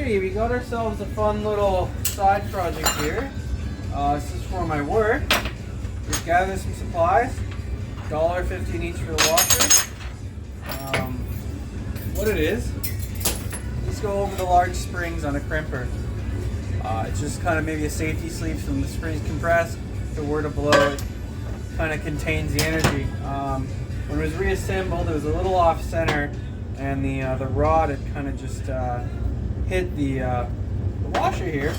Alrighty, we got ourselves a fun little side project here. This is for my work. Just gathered some supplies. $1.50 each for the washers. What it is, let's go over the large springs on a crimper. It's just kind of maybe a safety sleeve so when the springs compress, if it were to blow, it kind of contains the energy. When it was reassembled, it was a little off center, and the rod had kind of just hit the washer here.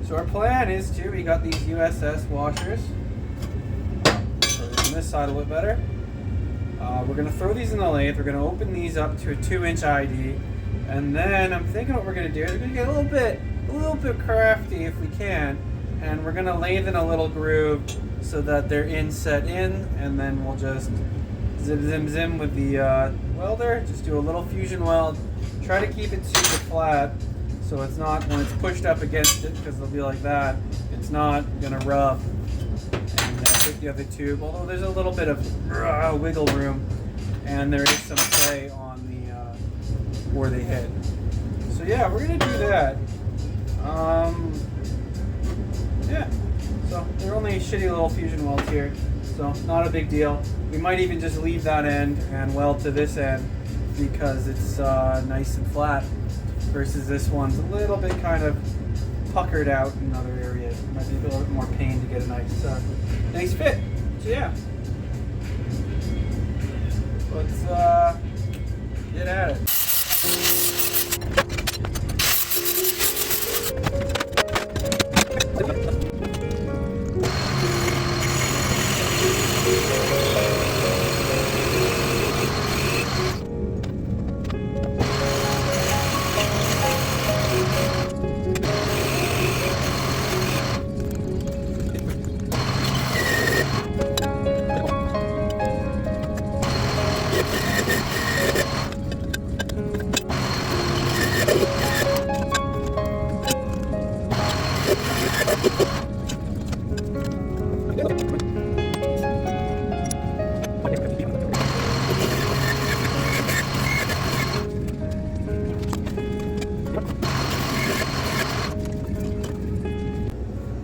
So our plan is we got these USS washers. On this side a little better. We're going to throw these in the lathe. We're going to open these up to a 2-inch ID, and then I'm thinking what we're going to do is we're going to get a little bit crafty if we can, and we're going to lathe in a little groove so that they're set in, and then we'll just zim with the welder. Just do a little fusion weld. Try to keep it super flat so it's not, when it's pushed up against it, because they'll be like that, it's not going to rub and hit the other tube, although there's a little bit of wiggle room, and there is some play on the where they hit. So yeah, we're gonna do that. Yeah, so they're only shitty little fusion welds here, so not a big deal. We might even just leave that end and weld to this end because it's nice and flat, versus this one's a little bit kind of puckered out in other areas. It might be a little bit more pain to get a nice fit. So yeah, let's get at it.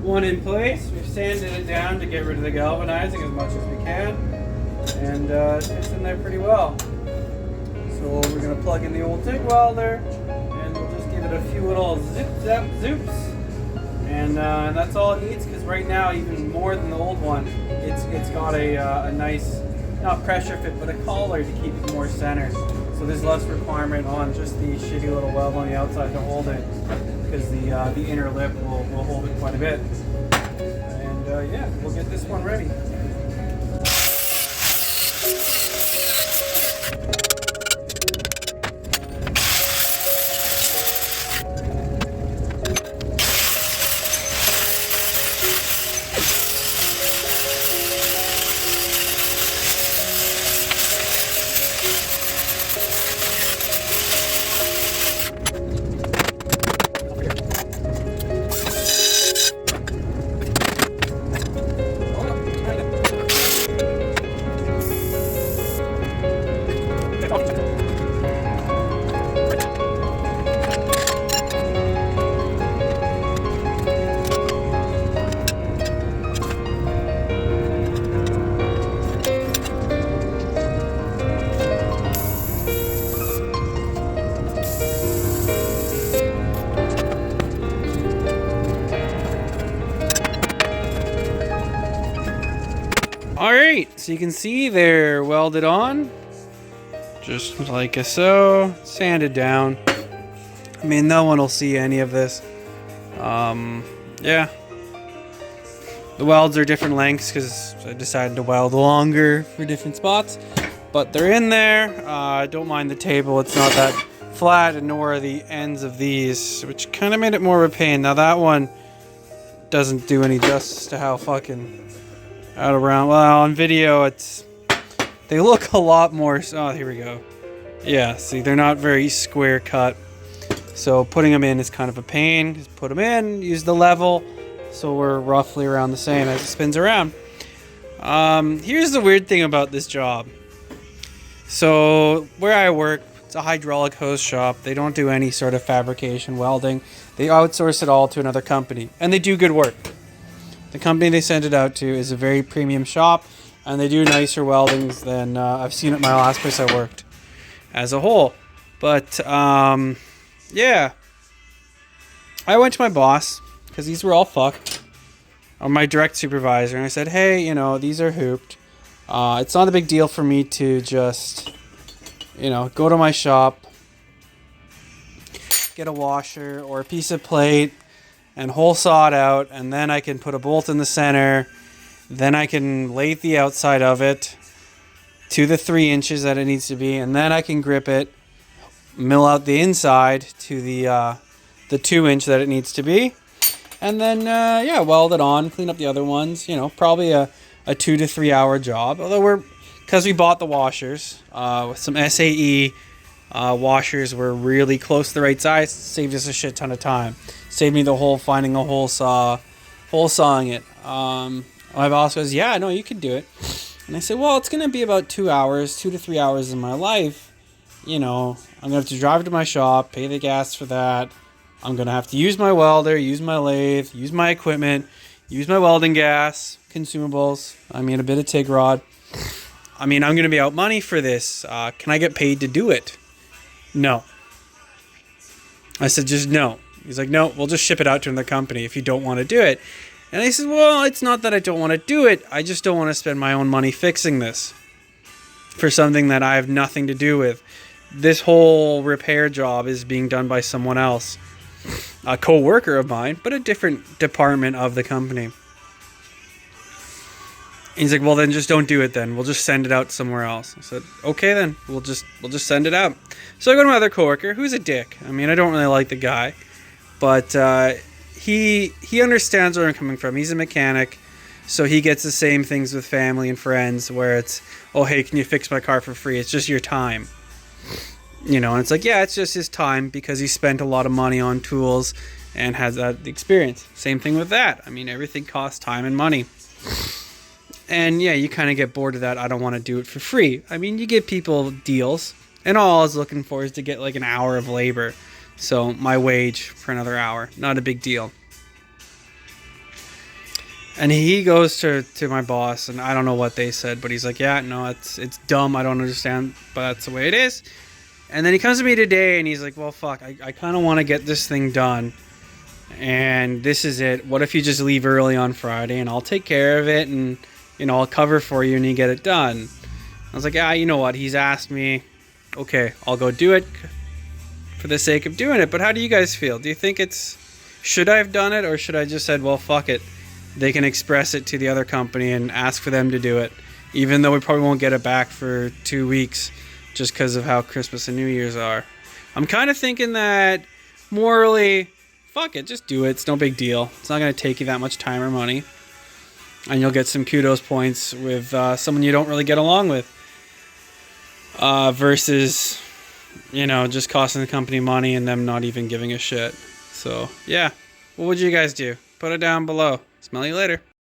One in place. We've sanded it down to get rid of the galvanizing as much as we can, and it fits in there pretty well. So we're going to plug in the old TIG welder, and we'll just give it a few little zip zap zoops, and that's all it needs, because right now, even more than the old one, it's got a nice, not pressure fit, but a collar to keep it more centered. So there's less requirement on just the shitty little weld on the outside to hold it, because the inner lip will hold it quite a bit. And yeah, we'll get this one ready. Alright, so you can see they're welded on, just like so, sanded down. I mean, no one will see any of this. Yeah. The welds are different lengths because I decided to weld longer for different spots, but they're in there. I don't mind the table, it's not that flat, and nor are the ends of these, which kind of made it more of a pain. Now that one doesn't do any justice to how fucking out around. Well, on video, they look a lot more. Oh, here we go. Yeah, see, they're not very square cut. So putting them in is kind of a pain. Just put them in, use the level, so we're roughly around the same as it spins around. Here's the weird thing about this job. So where I work, It's a hydraulic hose shop. They don't do any sort of fabrication welding. They outsource it all to another company, and they do good work. The company they send it out to is a very premium shop, and they do nicer weldings than I've seen at my last place I worked as a whole. But yeah, I went to my boss because these were all fucked, or my direct supervisor, and I said, hey, you know, these are hooped. It's not a big deal for me to just, you know, go to my shop, get a washer or a piece of plate and hole saw it out, and then I can put a bolt in the center. Then I can lathe the outside of it to the 3 inches that it needs to be, and then I can grip it, mill out the inside to the 2 inch that it needs to be, and then yeah, weld it on, clean up the other ones. You know, probably a 2 to 3 hour job. Although because we bought the washers with some SAE washers, were really close to the right size. Saved us a shit ton of time. Saved me the whole finding a hole sawing it. My boss goes, yeah, no, you can do it. And I said, well, it's going to be about 2 hours, 2 to 3 hours in my life. You know, I'm going to have to drive to my shop, pay the gas for that. I'm going to have to use my welder, use my lathe, use my equipment, use my welding gas, consumables. I mean, a bit of TIG rod. I mean, I'm going to be out money for this. Can I get paid to do it? No. I said, just no. He's like, no, we'll just ship it out to another company if you don't want to do it. And I said, well, it's not that I don't want to do it. I just don't want to spend my own money fixing this for something that I have nothing to do with. This whole repair job is being done by someone else, a co-worker of mine, but a different department of the company. He's like, well, then just don't do it then. We'll just send it out somewhere else. I said, okay, then we'll just send it out. So I go to my other coworker, who's a dick. I mean, I don't really like the guy, but he understands where I'm coming from. He's a mechanic, so he gets the same things with family and friends where it's, oh, hey, can you fix my car for free? It's just your time. You know, and it's like, yeah, it's just his time because he spent a lot of money on tools and has that experience. Same thing with that. I mean, everything costs time and money. And yeah, you kind of get bored of that. I don't want to do it for free. I mean, you give people deals, and all I was looking for is to get like an hour of labor. So my wage for another hour, not a big deal. And he goes to my boss, and I don't know what they said, but he's like, yeah, no, it's dumb. I don't understand, but that's the way it is. And then he comes to me today, and he's like, well, fuck, I kind of want to get this thing done. And this is it. What if you just leave early on Friday, and I'll take care of it, and, you know, I'll cover for you, and you get it done. I was like, you know what? He's asked me. Okay, I'll go do it for the sake of doing it. But how do you guys feel? Do you think should I have done it, or should I just said, well, fuck it. They can express it to the other company and ask for them to do it, even though we probably won't get it back for 2 weeks just because of how Christmas and New Year's are. I'm kind of thinking that morally, fuck it, just do it. It's no big deal. It's not going to take you that much time or money. And you'll get some kudos points with someone you don't really get along with. Versus, you know, just costing the company money and them not even giving a shit. So, yeah. What would you guys do? Put it down below. Smell you later.